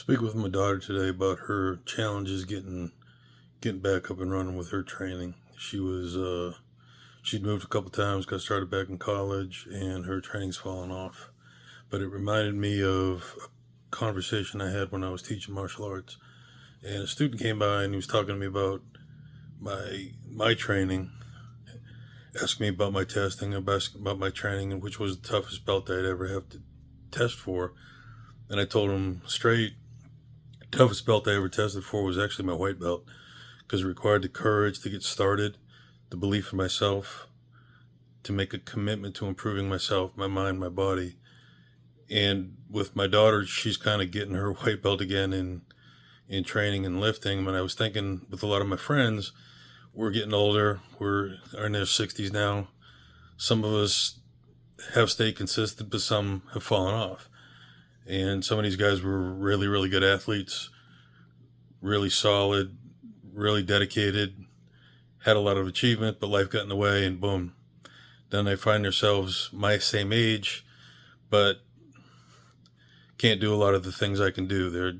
Speak with my daughter today about her challenges getting back up and running with her training. She'd moved a couple times, got started back in college, and her training's fallen off. But it reminded me of a conversation I had when I was teaching martial arts. And a student came by and he was talking to me about my training, asking me about my testing, about my training, and which was the toughest belt I'd ever have to test for. And I told him straight, toughest belt I ever tested for was actually my white belt, because it required the courage to get started, the belief in myself, to make a commitment to improving myself, my mind, my body. And with my daughter, she's kind of getting her white belt again in training and lifting. And I was thinking with a lot of my friends, we're getting older, we're in their 60s now. Some of us have stayed consistent, but some have fallen off. And some of these guys were really, really good athletes, really solid, really dedicated, had a lot of achievement, but life got in the way and boom. Then they find themselves my same age, but can't do a lot of the things I can do. They're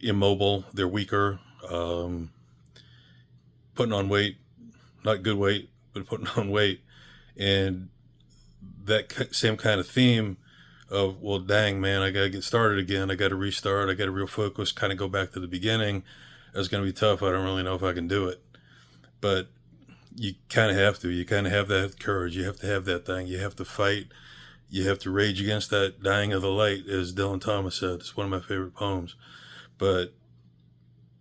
immobile, they're weaker, putting on weight, not good weight, but putting on weight. And that same kind of theme of, well, dang, man, I got to get started again. I got to restart. I got to real focus, kind of go back to the beginning. That's going to be tough. I don't really know if I can do it. But you kind of have to. You kind of have that courage. You have to have that thing. You have to fight. You have to rage against that dying of the light, as Dylan Thomas said. It's one of my favorite poems. But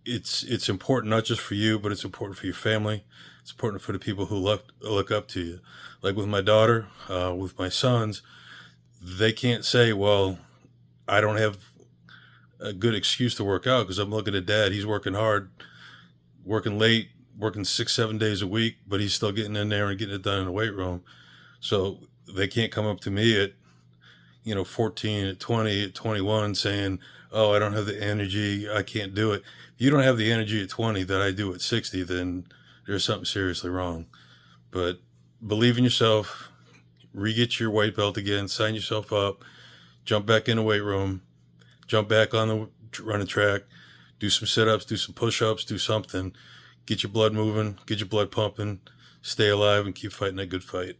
it's important not just for you, but it's important for your family. It's important for the people who look up to you. Like with my daughter, with my sons, they can't say, well, I don't have a good excuse to work out because I'm looking at dad. He's working hard, working late, working 6-7 days a week, but he's still getting in there and getting it done in the weight room. So they can't come up to me at 14, at 20, at 21 saying, oh, I don't have the energy, I can't do it. If you don't have the energy at 20 that I do at 60, then there's something seriously wrong. But believe in yourself, re-get your white belt again, sign yourself up, jump back in the weight room, jump back on the running track, do some sit-ups, do some push-ups, do something. Get your blood moving, get your blood pumping, stay alive, and keep fighting that good fight.